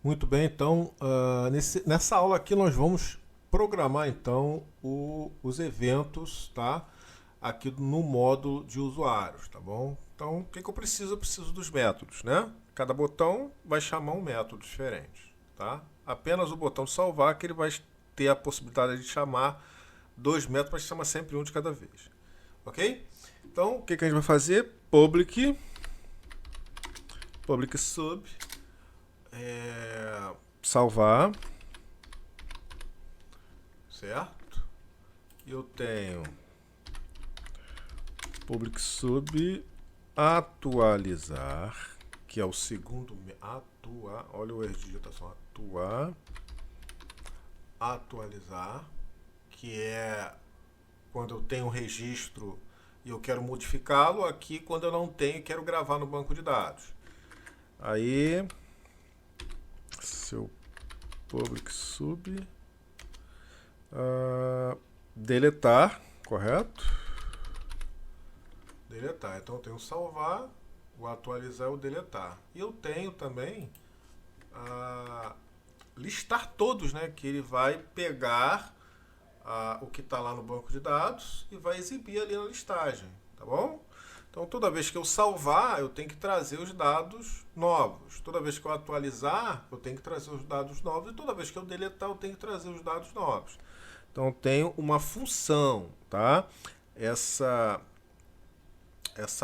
Muito bem, então, nessa aula aqui nós vamos programar então os eventos, tá? Aqui no módulo de usuários, tá bom? Então, o que que eu preciso? Eu preciso dos métodos, né? Cada botão vai chamar um método diferente, tá? Apenas o botão de salvar que ele vai ter a possibilidade de chamar dois métodos, mas chama sempre um de cada vez, ok? Então, o que que a gente vai fazer? Public sub, salvar, certo? Eu tenho public sub atualizar, que é o segundo atuar, olha o erro de digitação, atualizar, que é quando eu tenho um registro e eu quero modificá-lo, aqui quando eu não tenho e quero gravar no banco de dados. Aí, seu public sub deletar, correto? Deletar. Então eu tenho salvar, o atualizar e o deletar. E eu tenho também listar todos, né? Que ele vai pegar o que está lá no banco de dados e vai exibir ali na listagem, tá bom? Então toda vez que eu salvar, eu tenho que trazer os dados novos. Toda vez que eu atualizar, eu tenho que trazer os dados novos. E toda vez que eu deletar, eu tenho que trazer os dados novos. Então eu tenho uma função, tá? Essa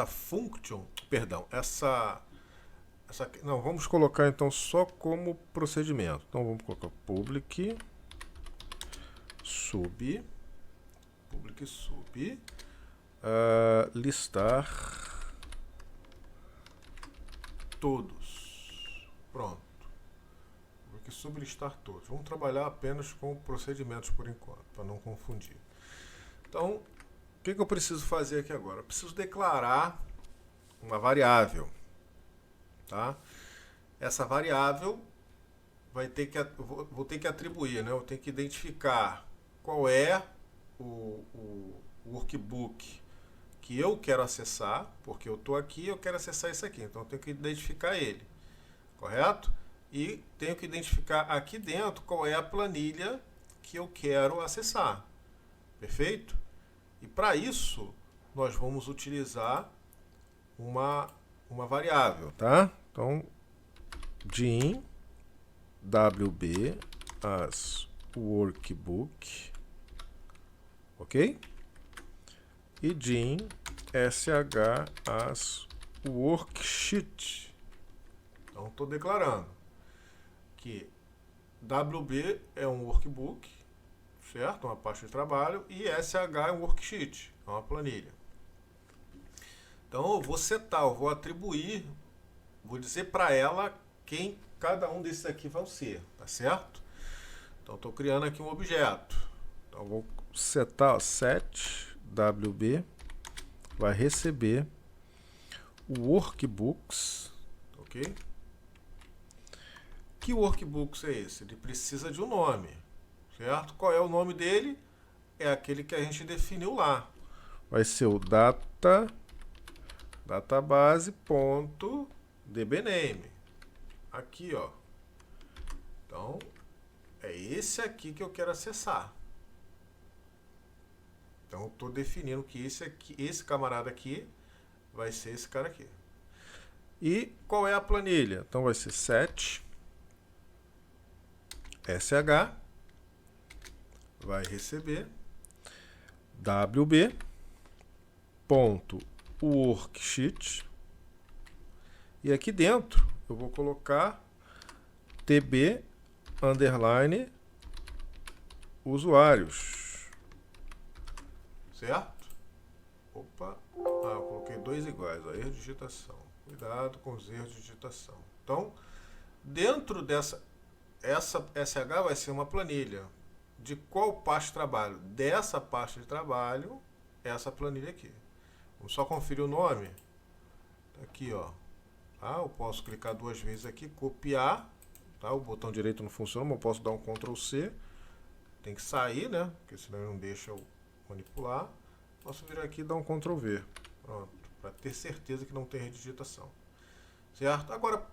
function, perdão, não, vamos colocar então só como procedimento. Então vamos colocar sub, public sub, listar todos. Pronto. Public sub listar todos. Vamos trabalhar apenas com procedimentos por enquanto, para não confundir. Então, o que eu preciso fazer aqui agora? Eu preciso declarar uma variável, tá? Essa variável vou ter que atribuir, né? Eu tenho que identificar qual é o workbook que eu quero acessar, porque eu estou aqui e eu quero acessar isso aqui. Então eu tenho que identificar ele, correto? E tenho que identificar aqui dentro qual é a planilha que eu quero acessar, perfeito? E para isso nós vamos utilizar uma variável, tá? Então, din wb as workbook, ok? E din sh as worksheet. Então estou declarando que wb é um workbook, certo? Uma pasta de trabalho, e sh é um worksheet, é uma planilha. Então eu vou setar, eu vou atribuir, vou dizer para ela quem cada um desses aqui vão ser, tá certo? Então estou criando aqui um objeto. Então vou setar set wb vai receber o workbooks, ok? Que workbooks é esse? Ele precisa de um nome, certo? Qual é o nome dele? É aquele que a gente definiu lá. Vai ser o database.dbname. Aqui, ó. Então, é esse aqui que eu quero acessar. Então, eu estou definindo que esse camarada aqui vai ser esse cara aqui. E qual é a planilha? Então, vai ser set sh vai receber wb.worksheet e aqui dentro eu vou colocar tb underline usuários, certo? Opa, eu coloquei dois iguais, ó, erro de digitação. Cuidado com os erros de digitação. Então, dentro essa SH vai ser uma planilha. De qual pasta de trabalho? Dessa pasta de trabalho, essa planilha aqui. Vamos só conferir o nome. Tá aqui, ó. Tá? Eu posso clicar duas vezes aqui, copiar. Tá? O botão direito não funciona, mas eu posso dar um Ctrl C. Tem que sair, né? Porque senão não deixa eu manipular. Posso vir aqui e dar um Ctrl V. Pronto. Para ter certeza que não tem redigitação. Certo? Agora,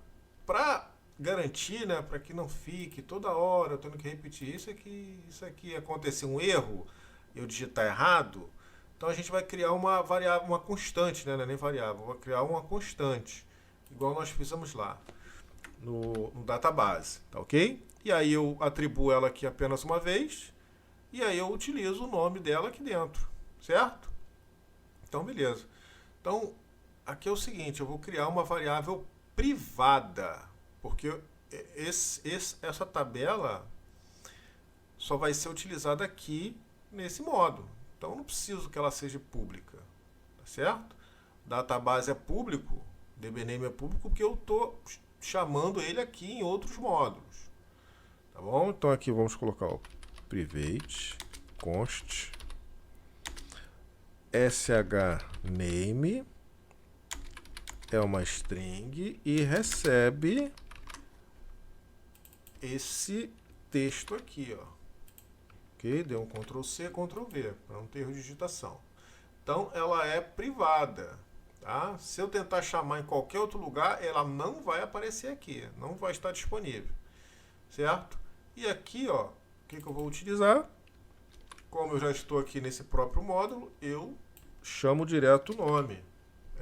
para garantir, né, para que não fique toda hora eu tendo que repetir isso aqui acontecer um erro, eu digitar errado, então a gente vai criar uma variável, uma constante, né, não é nem variável, vou criar uma constante, igual nós fizemos lá no database, tá ok? E aí eu atribuo ela aqui apenas uma vez, e aí eu utilizo o nome dela aqui dentro, certo? Então, beleza. Então, aqui é o seguinte, eu vou criar uma variável privada, porque essa tabela só vai ser utilizada aqui nesse módulo. Então, eu não preciso que ela seja pública, tá certo? Database é público, dbname é público, porque eu estou chamando ele aqui em outros módulos. Tá bom? Então, aqui vamos colocar o private const shname é uma string e recebe esse texto aqui, ó. Ok? Deu um Ctrl C, Ctrl V, para não ter erro de digitação. Então, ela é privada, tá? Se eu tentar chamar em qualquer outro lugar, ela não vai aparecer aqui, não vai estar disponível, certo? E aqui, ó, o que eu vou utilizar? Como eu já estou aqui nesse próprio módulo, eu chamo direto o nome,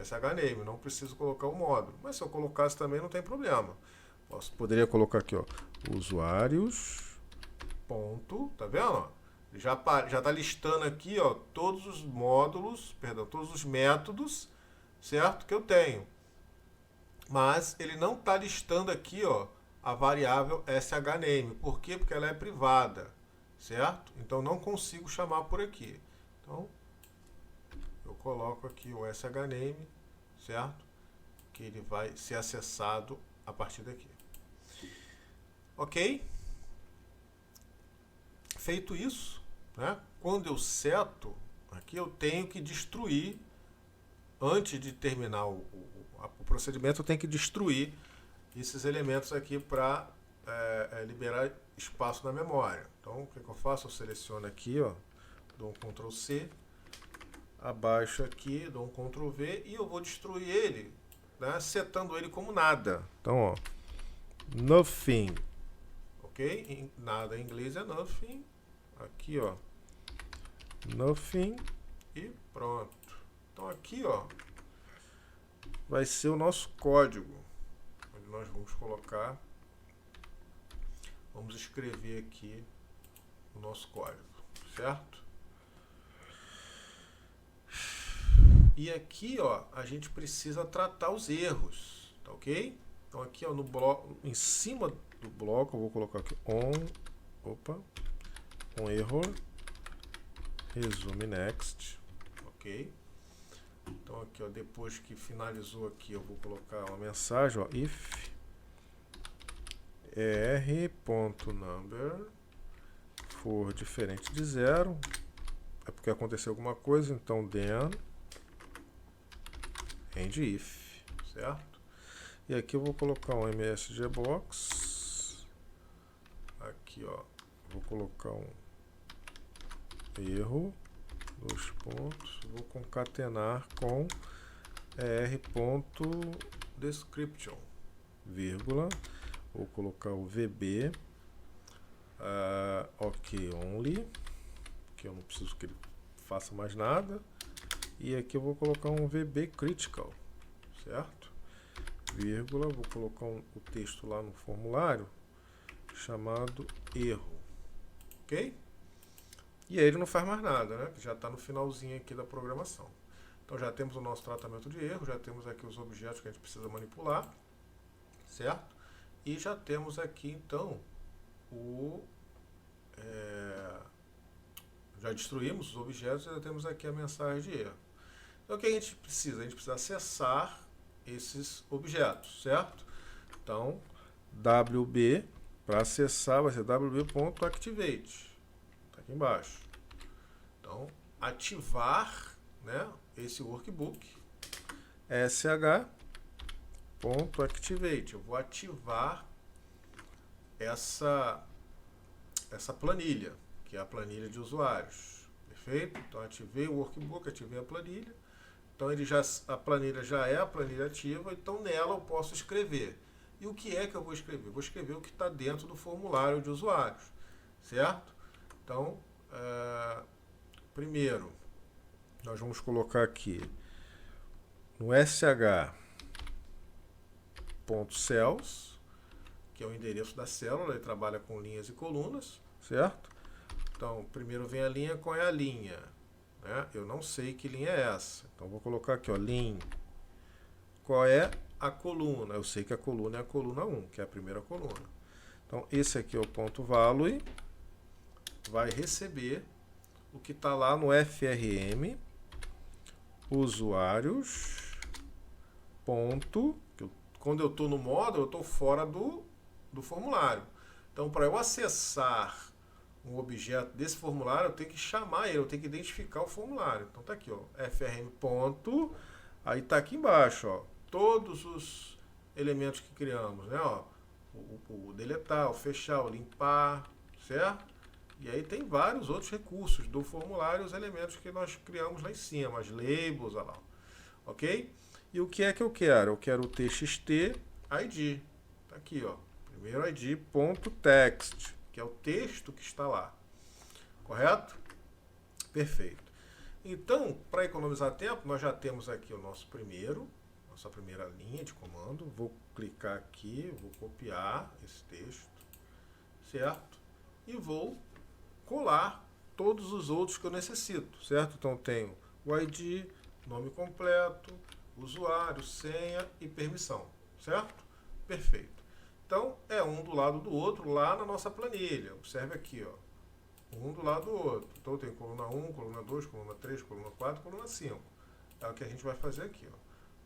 shname, não preciso colocar o módulo. Mas se eu colocasse também não tem problema. Poderia colocar aqui, ó, usuários, ponto, tá vendo? Já está listando aqui, ó, todos os módulos, perdão, todos os métodos, certo? Que eu tenho. Mas ele não está listando aqui, ó, a variável shname. Por quê? Porque ela é privada, certo? Então não consigo chamar por aqui. Então eu coloco aqui o shname, certo? Que ele vai ser acessado a partir daqui. Ok? Feito isso, né? Quando eu seto, aqui eu tenho que destruir, antes de terminar o procedimento, eu tenho que destruir esses elementos aqui para liberar espaço na memória. Então, o que eu faço? Eu seleciono aqui, ó, dou um Ctrl C, abaixo aqui, dou um Ctrl V e eu vou destruir ele, né, setando ele como nada. Então, ó, nothing, ok? Nada em inglês é nothing. Aqui, ó, nothing e pronto. Então, aqui, ó, vai ser o nosso código, onde nós vamos colocar, vamos escrever aqui o nosso código, certo? E aqui, ó, a gente precisa tratar os erros, tá ok? Então aqui, ó, no bloco, em cima do bloco, eu vou colocar aqui on error, resume next, ok? Então aqui, ó, depois que finalizou aqui, eu vou colocar uma mensagem, ó, if r.number for diferente de 0, é porque aconteceu alguma coisa, então then end if, certo? E aqui eu vou colocar um msgbox, aqui, ó, vou colocar um erro, dois pontos, vou concatenar com r.description, vírgula, vou colocar o vb ok only, que eu não preciso que ele faça mais nada, e aqui eu vou colocar um vb critical, certo? Vírgula, vou colocar o texto lá no formulário chamado erro, ok? E aí ele não faz mais nada, né? Já está no finalzinho aqui da programação. Então já temos o nosso tratamento de erro, já temos aqui os objetos que a gente precisa manipular, certo? E já temos aqui então já destruímos os objetos e já temos aqui a mensagem de erro. Então o que a gente precisa? A gente precisa acessar esses objetos, certo? Então wb, para acessar vai ser wb.activate, tá aqui embaixo. Então ativar, né, esse workbook sh.activate, eu vou ativar essa planilha, que é a planilha de usuários, perfeito? Então ativei o workbook, ativei a planilha. Então a planilha já é a planilha ativa, então nela eu posso escrever E o que é que eu vou escrever? Vou escrever o que está dentro do formulário de usuários, certo? Então, primeiro, nós vamos colocar aqui no sh.cells, que é o endereço da célula, ele trabalha com linhas e colunas, certo? Então, primeiro vem a linha, qual é a linha? Né? Eu não sei que linha é essa. Então, vou colocar aqui, ó, lim. Qual é a coluna? Eu sei que a coluna é a coluna 1, que é a primeira coluna. Então, esse aqui é o ponto value, vai receber o que está lá no frm usuários ponto, quando eu estou no módulo, eu estou fora do formulário. Então, para eu acessar um objeto desse formulário, eu tenho que chamar ele, eu tenho que identificar o formulário. Então, tá aqui, ó, frm ponto, aí tá aqui embaixo, ó, todos os elementos que criamos, né, ó, o deletar, o fechar, o limpar, certo? E aí tem vários outros recursos do formulário, os elementos que nós criamos lá em cima, as labels, olha lá, ok? E o que é que eu quero? Eu quero o txt id, tá aqui, ó, primeiro id.text, que é o texto que está lá, correto? Perfeito. Então, para economizar tempo, nós já temos aqui o nossa primeira linha de comando. Vou clicar aqui, vou copiar esse texto, certo? E vou colar todos os outros que eu necessito, certo? Então, tenho o ID, nome completo, usuário, senha e permissão, certo? Perfeito. Então, é um do lado do outro lá na nossa planilha. Observe aqui, ó. Um do lado do outro. Então, tem coluna 1, coluna 2, coluna 3, coluna 4, coluna 5. É o que a gente vai fazer aqui, ó.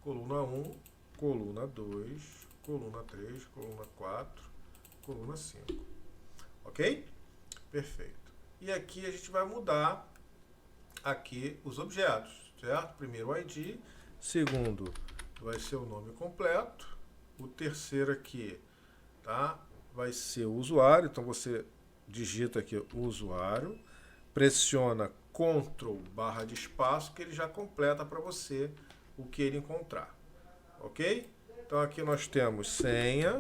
Coluna 1, coluna 2, coluna 3, coluna 4, coluna 5. Ok? Perfeito. E aqui a gente vai mudar aqui os objetos, certo? Primeiro o ID, segundo vai ser o nome completo, o terceiro aqui, tá? Vai ser o usuário, então você digita aqui o usuário, pressiona Ctrl barra de espaço que ele já completa para você o que ele encontrar, ok? Então aqui nós temos senha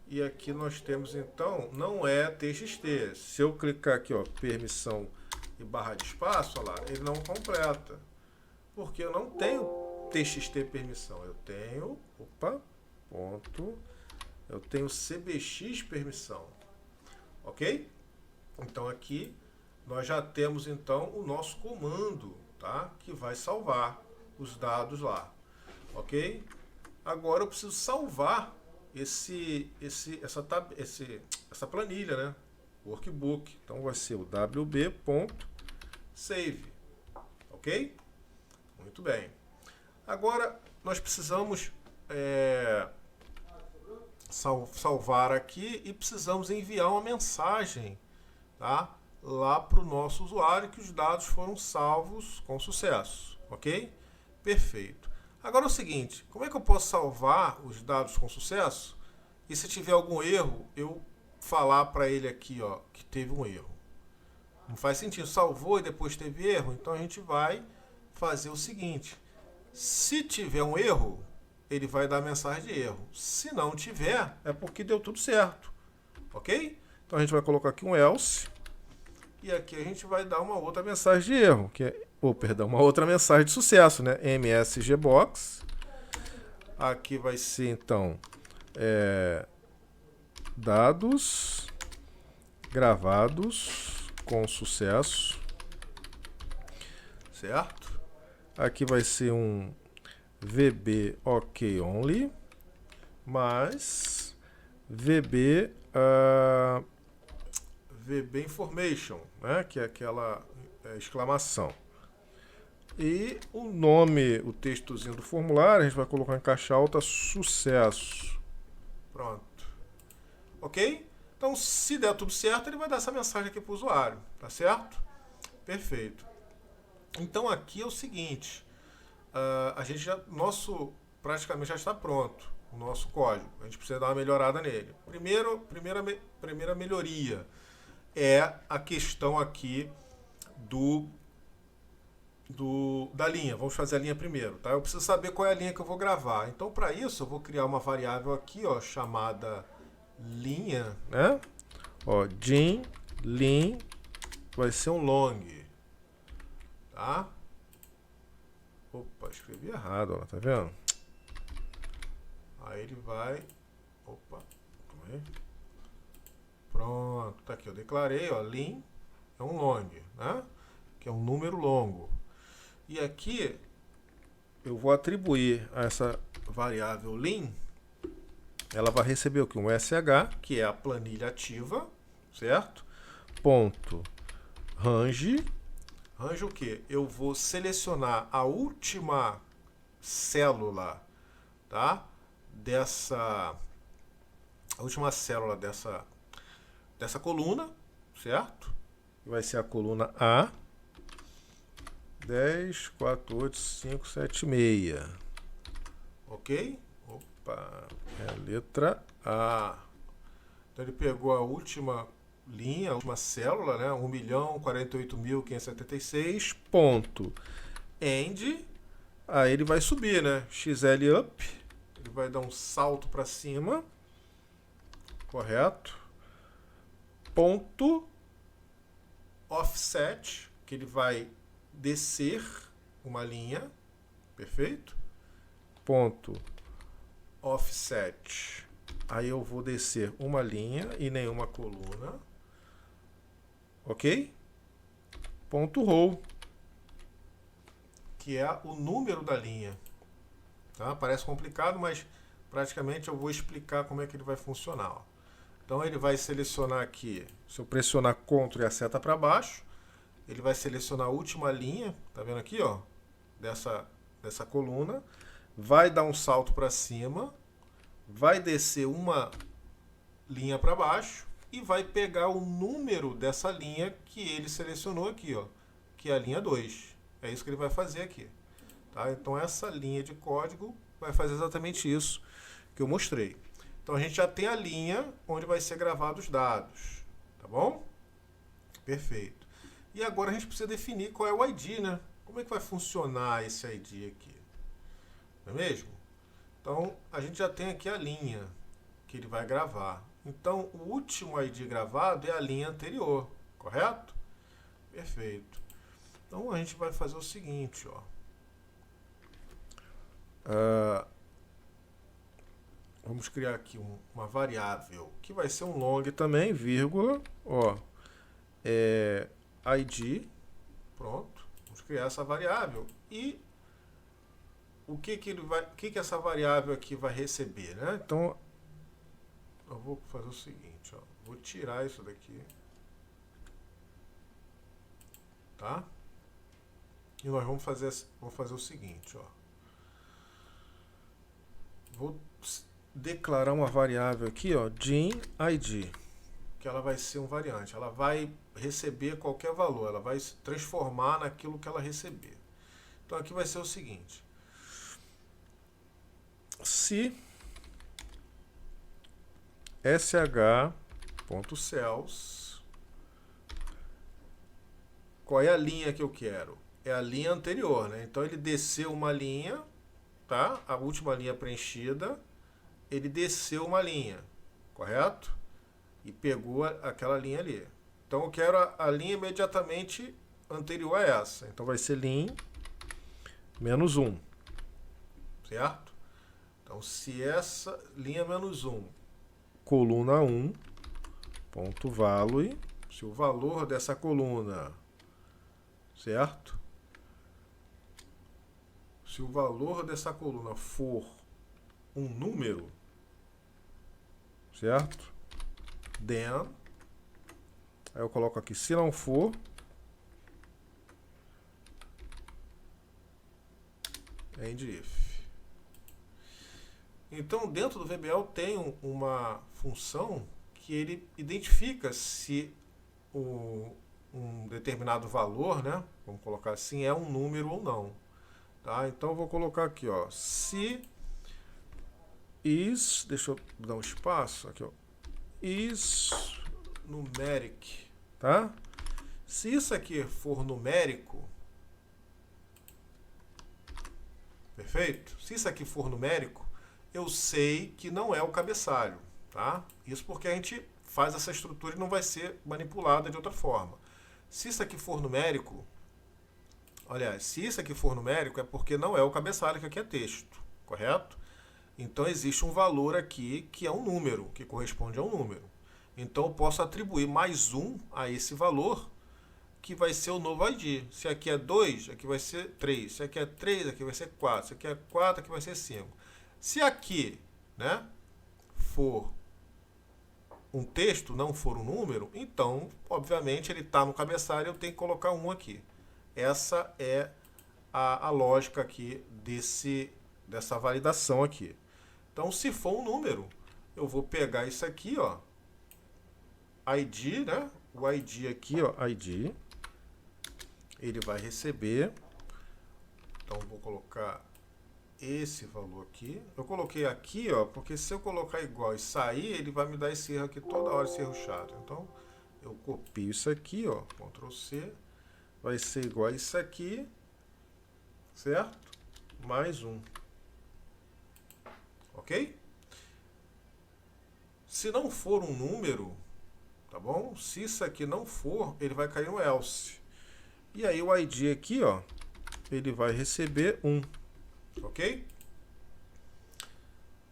e aqui nós temos então, não é TXT, se eu clicar aqui, ó, permissão e barra de espaço, olha lá, ele não completa, porque eu não tenho TXT permissão, eu tenho, eu tenho CBX permissão, ok? Então aqui nós já temos então o nosso comando, tá? Que vai salvar os dados lá, ok? Agora eu preciso salvar essa planilha, né? Workbook. Então vai ser o wb.save, ok? Muito bem. Agora nós precisamos salvar aqui e precisamos enviar uma mensagem, tá? Lá para o nosso usuário que os dados foram salvos com sucesso, ok? Perfeito. Agora é o seguinte, como é que eu posso salvar os dados com sucesso e se tiver algum erro, eu falar para ele aqui, ó, que teve um erro? Não faz sentido, salvou e depois teve erro, então a gente vai fazer o seguinte, se tiver um erro, ele vai dar a mensagem de erro. Se não tiver, é porque deu tudo certo, ok? Então a gente vai colocar aqui um else e aqui a gente vai dar uma outra mensagem de erro, que é, uma outra mensagem de sucesso, né? msgbox. Aqui vai ser então dados gravados com sucesso, certo? Aqui vai ser um VB OK only, mais VB information, né? Que é aquela exclamação. E o nome, o textozinho do formulário, a gente vai colocar em caixa alta sucesso. Pronto. Ok? Então, se der tudo certo, ele vai dar essa mensagem aqui para o usuário. Tá certo? Perfeito. Então, aqui é o seguinte. A gente praticamente já está pronto. O nosso código. A gente precisa dar uma melhorada nele. Primeira melhoria é a questão aqui da linha. Vamos fazer a linha primeiro, tá? Eu preciso saber qual é a linha que eu vou gravar. Então, para isso, eu vou criar uma variável aqui, ó, chamada linha, né? Ó, Jim, lin, vai ser um long, tá? Opa, escrevi errado, ó, tá vendo? Aí ele vai, opa, calma aí. Pronto, tá aqui, eu declarei, ó, lin é um long, né? Que é um número longo. E aqui eu vou atribuir a essa variável lin, ela vai receber o que? Um SH, que é a planilha ativa, certo? Ponto range. Range o que? Eu vou selecionar a última célula, tá? A última célula dessa coluna, certo? Vai ser a coluna A. 10, 4, 8, 5, 7, 6. Ok? Opa, é a letra A. Então ele pegou a última linha, a última célula, né? 1.048.576, ponto. End. Aí ele vai subir, né? XL up. Ele vai dar um salto para cima. Correto? Ponto. Offset, que ele vai descer uma linha, perfeito? Ponto offset. Aí eu vou descer uma linha e nenhuma coluna, ok? Ponto row, que é o número da linha, tá? Parece complicado, mas praticamente eu vou explicar como é que ele vai funcionar. Ó. Então ele vai selecionar aqui, se eu pressionar Ctrl e a seta para baixo, ele vai selecionar a última linha, tá vendo aqui, ó, dessa coluna, vai dar um salto para cima, vai descer uma linha para baixo e vai pegar o número dessa linha que ele selecionou aqui, ó, que é a linha 2. É isso que ele vai fazer aqui. Tá? Então essa linha de código vai fazer exatamente isso que eu mostrei. Então a gente já tem a linha onde vai ser gravados os dados, tá bom? Perfeito. E agora a gente precisa definir qual é o ID, né? Como é que vai funcionar esse ID aqui? Não é mesmo? Então, a gente já tem aqui a linha que ele vai gravar. Então, o último ID gravado é a linha anterior, correto? Perfeito. Então, a gente vai fazer o seguinte, ó. Vamos criar aqui uma variável que vai ser um long também, vírgula, ó. ID, pronto, vamos criar essa variável e o que essa variável aqui vai receber, né? Então eu vou fazer o seguinte, ó, vou tirar isso daqui, tá? E nós vamos fazer o seguinte, ó, vou declarar uma variável aqui, ó, GenID, que ela vai ser um variante, ela vai receber qualquer valor, ela vai se transformar naquilo que ela receber. Então aqui vai ser o seguinte: se sh.cells, qual é a linha que eu quero? É a linha anterior, né? Então ele desceu uma linha, tá? A última linha preenchida, ele desceu uma linha, correto? E pegou aquela linha ali. Então eu quero a linha imediatamente anterior a essa. Então vai ser lin menos 1. Certo? Então se essa linha menos 1, coluna 1, ponto value, se o valor dessa coluna, certo? Se o valor dessa coluna for um número, certo? Then, aí eu coloco aqui, se não for, end if. Então, dentro do VBL tem uma função que ele identifica se um determinado valor, né, vamos colocar assim, é um número ou não. Tá? Então, eu vou colocar aqui, ó, se is, deixa eu dar um espaço aqui, ó, is numeric, tá? Se isso aqui for numérico, Perfeito? Se isso aqui for numérico, eu sei que não é o cabeçalho, tá? Isso porque a gente faz essa estrutura e não vai ser manipulada de outra forma. Se isso aqui for numérico, aliás, se isso aqui for numérico é porque não é o cabeçalho, que aqui é texto, correto? Então existe um valor aqui que é um número, que corresponde a um número. Então eu posso atribuir mais um a esse valor, que vai ser o novo ID. Se aqui é 2, aqui vai ser 3. Se aqui é 3, aqui vai ser 4. Se aqui é 4, aqui vai ser 5. Se aqui, né, for um texto, não for um número, então, obviamente, ele está no cabeçalho e eu tenho que colocar um aqui. Essa é a lógica aqui dessa validação aqui. Então, se for um número, eu vou pegar isso aqui, ó, ID, né? O ID aqui, ó, ID, ele vai receber. Então, eu vou colocar esse valor aqui. Eu coloquei aqui, ó, porque se eu colocar igual e sair, ele vai me dar esse erro aqui toda hora, esse erro chato. Então, eu copio isso aqui, ó, Ctrl C, vai ser igual a isso aqui, certo? Mais um. Ok? Se não for um número, tá bom? Se isso aqui não for, ele vai cair no else. E aí o ID aqui, ó, ele vai receber 1. Ok?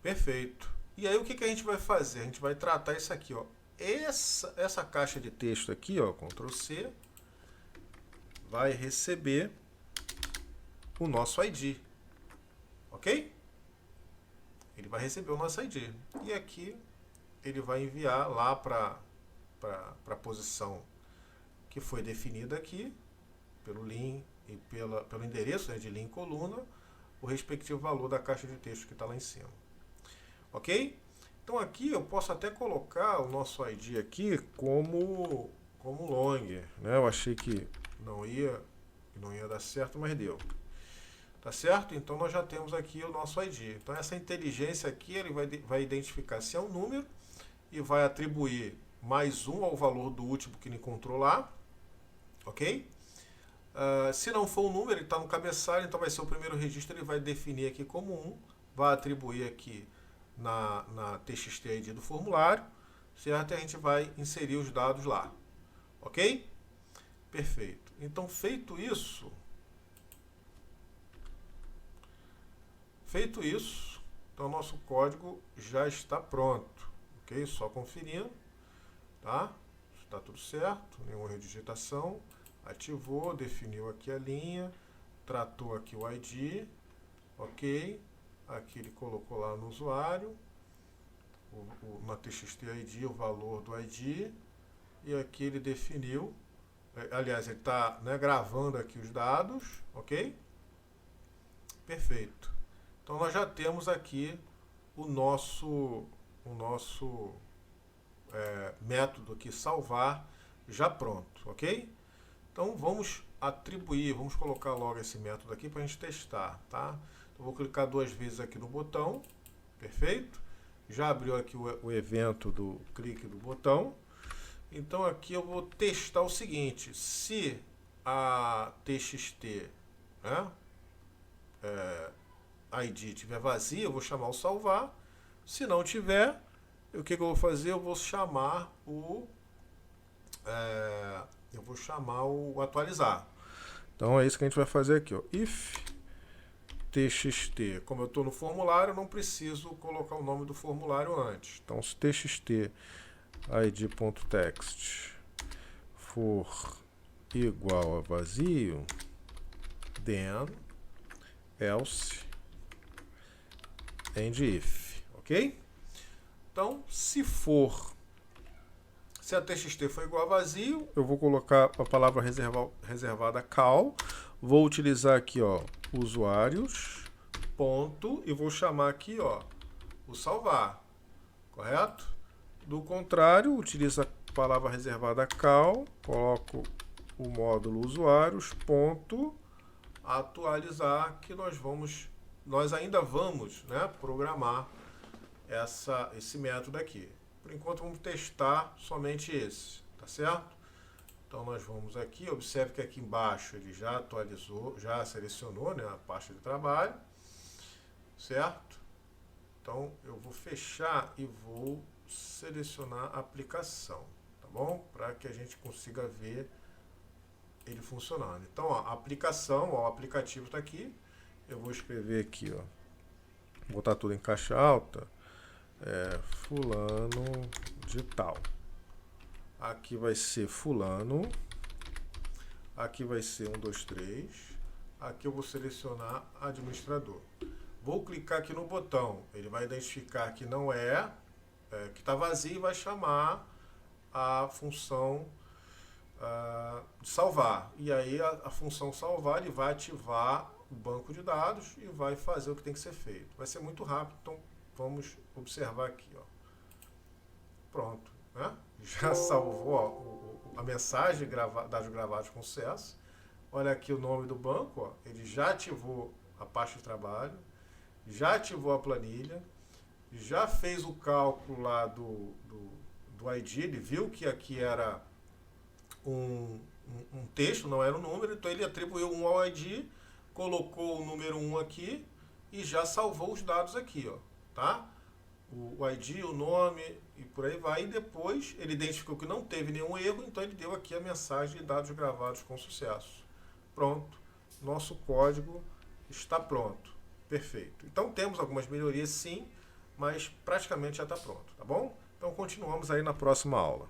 Perfeito. E aí o que a gente vai fazer? A gente vai tratar isso aqui, ó. Essa caixa de texto aqui, ó, Ctrl C, vai receber o nosso ID. Ok? Ele vai receber o nosso ID. E aqui ele vai enviar lá para a posição que foi definida aqui, pelo link e pelo endereço, né, de linha em coluna, o respectivo valor da caixa de texto que está lá em cima. Ok? Então aqui eu posso até colocar o nosso ID aqui como long, né? Eu achei que não ia dar certo, mas deu. Tá certo? Então nós já temos aqui o nosso ID. Então essa inteligência aqui ele vai identificar se é um número e vai atribuir mais um ao valor do último que ele encontrou lá. Ok? Se não for um número, ele está no cabeçalho, então vai ser o primeiro registro, ele vai definir aqui como 1, vai atribuir aqui na TXT ID do formulário, certo? E a gente vai inserir os dados lá. Ok? Perfeito. Então, feito isso, então nosso código já está pronto. Ok? Só conferindo, tá? Está tudo certo, nenhuma erro de digitação. Ativou, definiu aqui a linha, tratou aqui o ID, ok? Aqui ele colocou lá no usuário, na TXT ID, o valor do ID, e aqui ele definiu, aliás, ele está, né, gravando aqui os dados, ok? Perfeito. Então nós já temos aqui o nosso método aqui, salvar, já pronto, ok? Então vamos atribuir, vamos colocar logo esse método aqui para a gente testar, tá? Então vou clicar 2 vezes aqui no botão, perfeito? Já abriu aqui o evento do clique do botão. Então aqui eu vou testar o seguinte: se a TXT, né, ID estiver vazia, eu vou chamar o salvar. Se não tiver, o que eu vou fazer? Eu vou chamar o atualizar. Então é isso que a gente vai fazer aqui, ó. If txt, como eu estou no formulário, eu não preciso colocar o nome do formulário antes. Então, se txt id.text for igual a vazio, then else and if, ok? Então, se a txt for igual a vazio, eu vou colocar a palavra reservada cal, vou utilizar aqui, ó, usuários, ponto, e vou chamar aqui, ó, o salvar, correto? Do contrário, utilizo a palavra reservada cal, coloco o módulo usuários, ponto, atualizar, que nós ainda vamos, né, programar esse método aqui. Por enquanto vamos testar somente esse, tá certo? Então nós vamos aqui, observe que aqui embaixo ele já atualizou, já selecionou, né, a pasta de trabalho. certo? Então eu vou fechar e vou selecionar a aplicação, tá bom? Para que a gente consiga ver ele funcionando. Então, ó, a aplicação, ó, o aplicativo está aqui. Eu vou escrever aqui, ó, botar tudo em caixa alta, fulano de tal. Aqui vai ser fulano, aqui vai ser 1, 2, 3. Aqui eu vou selecionar administrador. Vou clicar aqui no botão, ele vai identificar que não que está vazio e vai chamar a função de salvar. E aí a função salvar, ele vai ativar o banco de dados e vai fazer o que tem que ser feito. Vai ser muito rápido, então vamos observar aqui, ó. Pronto, né? Já salvou, ó, a mensagem dados gravados com sucesso. Olha aqui o nome do banco, ó, ele já ativou a pasta de trabalho, já ativou a planilha, já fez o cálculo lá do ID, ele viu que aqui era um texto, não era um número, então ele atribuiu 1 ao ID, colocou o número 1 aqui e já salvou os dados aqui, ó, tá? O ID, o nome e por aí vai. E depois ele identificou que não teve nenhum erro, então ele deu aqui a mensagem de dados gravados com sucesso. Pronto, nosso código está pronto, perfeito. Então temos algumas melhorias sim, mas praticamente já está pronto, tá bom? Então continuamos aí na próxima aula.